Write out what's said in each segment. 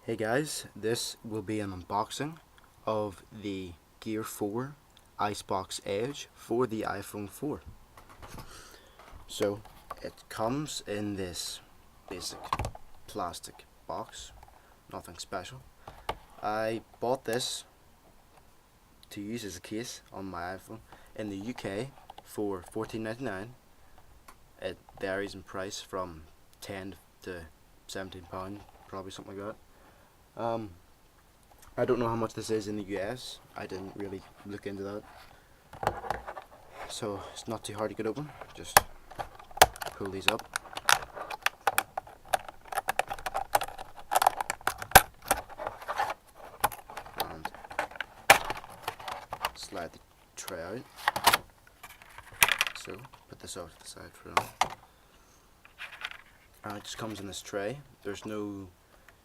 Hey guys, this will be an unboxing of the Gear 4 Icebox Edge for the iPhone 4. So it comes in this basic plastic box, nothing special. I bought this to use as a case on my iPhone in the UK for $14.99. It varies in price from £10 to £17, probably something like that. I don't know how much this is in the US. I didn't really look into that. So it's not too hard to get open. Just pull these up. And slide the tray out. So put this off to the side for now. It just comes in this tray. There's no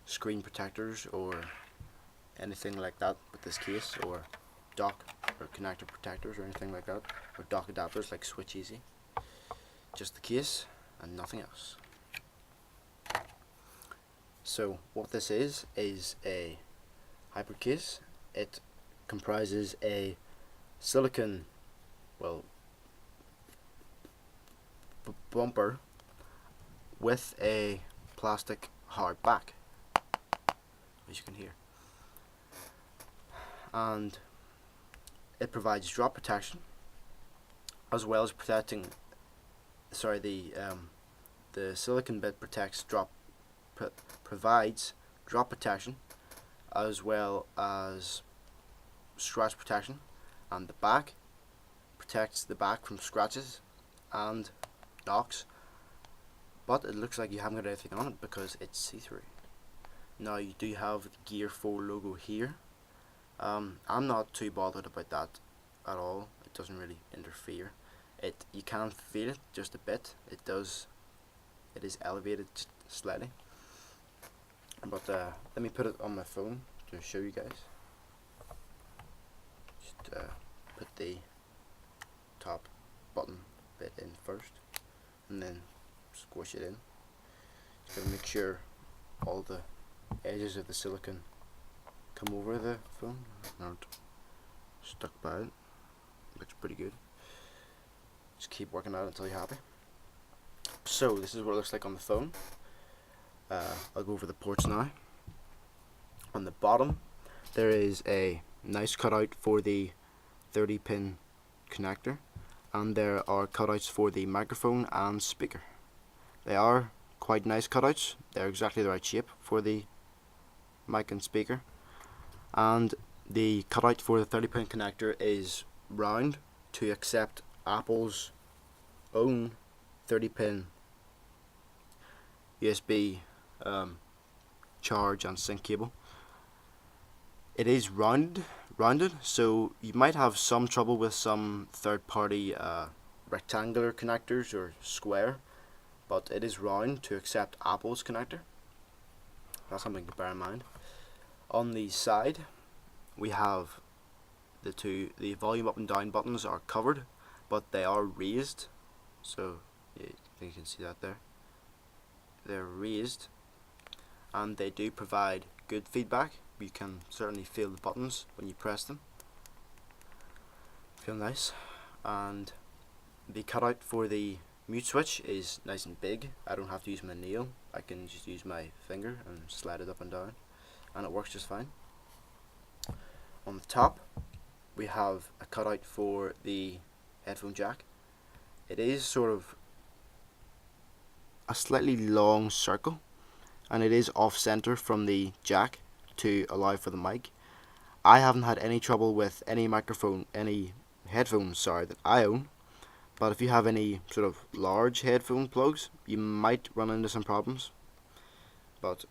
screen protectors or anything like that with this case, or dock or connector protectors or anything like that, or dock adapters like Switch Easy. Just the case and nothing else. So what this is a hybrid case. It comprises a silicone, bumper with a plastic hard back, as you can hear, and it provides drop protection as well as protecting. The silicone bit provides drop protection as well as scratch protection, and the back protects the back from scratches and knocks. But it looks like you haven't got anything on it because it's see-through. Now you do have the Gear 4 logo here. I'm not too bothered about that at all. It doesn't really interfere. You can feel it just a bit. It is elevated slightly. But let me put it on my phone to show you guys. Just put the top button bit in first, and then squish it in. Just gotta make sure all the edges of the silicone come over the phone, not stuck by it. Looks pretty good. Just keep working at it until you're happy. So this is what it looks like on the phone. I'll go over the ports now. On the bottom there is a nice cutout for the 30-pin connector, and there are cutouts for the microphone and speaker. They are quite nice cutouts. They're exactly the right shape for the mic and speaker. And the cutout for the 30-pin connector is round to accept Apple's own 30-pin USB charge and sync cable. It is rounded, so you might have some trouble with some third-party rectangular connectors or square, but it is round to accept Apple's connector. That's something to bear in mind. On the side we have the volume up and down buttons are covered, but they are raised, so yeah, I think you can see that there. They're raised, and they do provide good feedback. You can certainly feel the buttons when you press them. Feel nice. And the cutout for the mute switch is nice and big. I don't have to use my nail. I can just use my finger and slide it up and down, and it works just fine. On the top we have a cutout for the headphone jack. It is sort of a slightly long circle, and it is off center from the jack to allow for the mic. I haven't had any trouble with any headphones that I own, but if you have any sort of large headphone plugs, you might run into some problems. But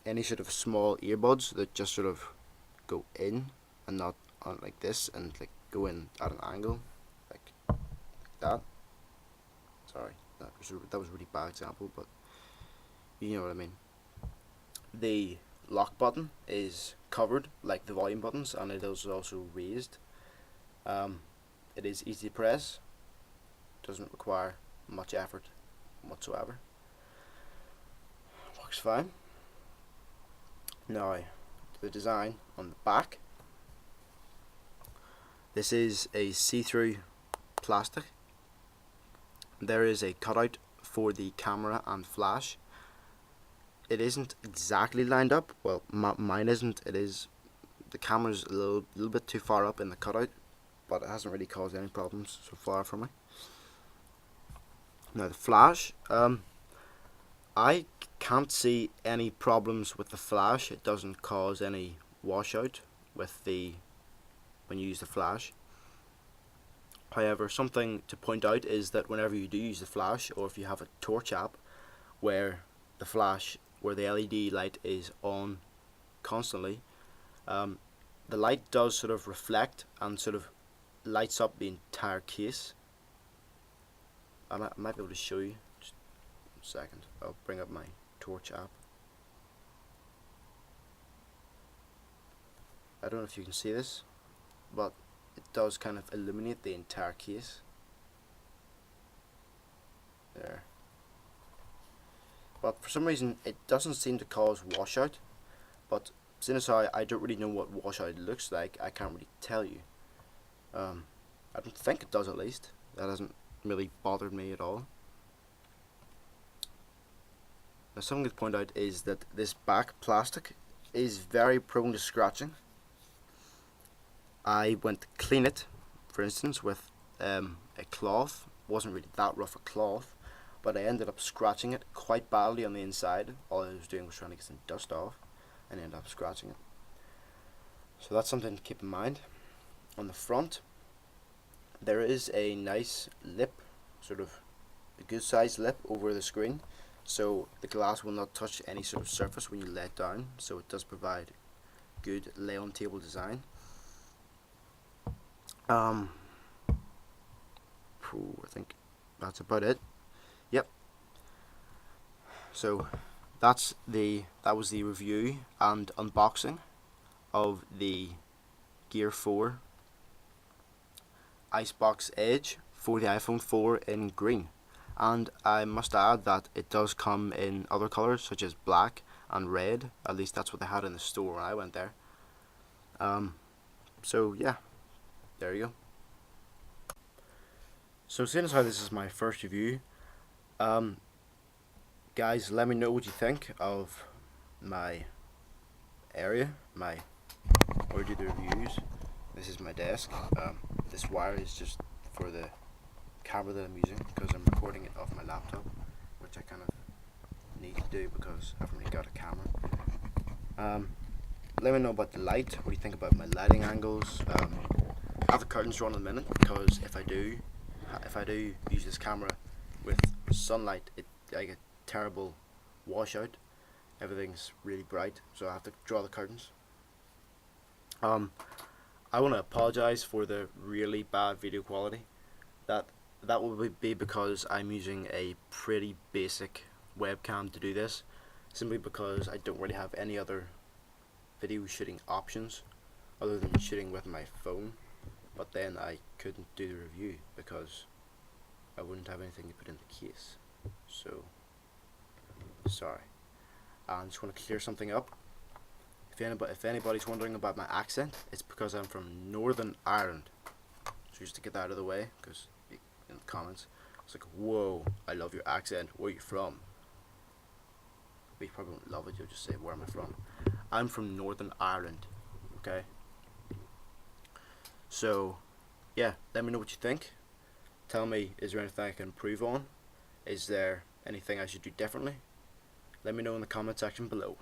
any sort of small earbuds that just sort of go in and not on like this, and like go in at an angle like that. Sorry, that was a really bad example, but you know what I mean. The lock button is covered like the volume buttons, and it is also raised. It is easy to press, doesn't require much effort whatsoever. Works fine. Now, the design on the back. This is a see-through plastic. There is a cutout for the camera and flash. It isn't exactly lined up. Well, mine isn't. It is. The camera's a little bit too far up in the cutout, but it hasn't really caused any problems so far for me. Now the flash, I can't see any problems with the flash. It doesn't cause any washout with when you use the flash. However, something to point out is that whenever you do use the flash, or if you have a torch app where the LED light is on constantly, the light does sort of reflect and sort of lights up the entire case. I might be able to show you. Just a second. I'll bring up my torch app. I don't know if you can see this, but it does kind of illuminate the entire case. There. But for some reason it doesn't seem to cause washout, but since I don't really know what washout looks like, I can't really tell you. I don't think it does, at least. That hasn't really bothered me at all. Now, something to point out is that this back plastic is very prone to scratching. I went to clean it, for instance, with a cloth. Wasn't really that rough a cloth, but I ended up scratching it quite badly on the inside. All I was doing was trying to get some dust off, and ended up scratching it. So that's something to keep in mind. On the front, there is a nice lip, sort of a good sized lip over the screen, so the glass will not touch any sort of surface when you lay it down, so it does provide good lay on table design. I think that's about it. Yep. So that was the review and unboxing of the Gear 4 Icebox Edge for the iPhone 4 in green. And I must add that it does come in other colours such as black and red. At least that's what they had in the store when I went there. So yeah, there you go. So seeing as how this is my first review, guys, let me know what you think of my area, where I do the reviews. This is my desk. This wire is just for the camera that I'm using because I'm recording it off my laptop, which I kind of need to do because I haven't really got a camera. Let me know about the light. What do you think about my lighting angles? I have the curtains drawn in a minute because if I do use this camera with sunlight, I get terrible washout. Everything's really bright, so I have to draw the curtains. I want to apologize for the really bad video quality. That will be because I'm using a pretty basic webcam to do this, simply because I don't really have any other video shooting options other than shooting with my phone. But then I couldn't do the review because I wouldn't have anything to put in the case. So sorry. I just want to clear something up. If anybody's wondering about my accent, it's because I'm from Northern Ireland. So just to get that out of the way, because in the comments it's like, whoa, I love your accent, where are you from? But you probably won't love it, you'll just say, where am I from? I'm from Northern Ireland, okay? So yeah, let me know what you think. Tell me, is there anything I can improve on? Is there anything I should do differently? Let me know in the comment section below.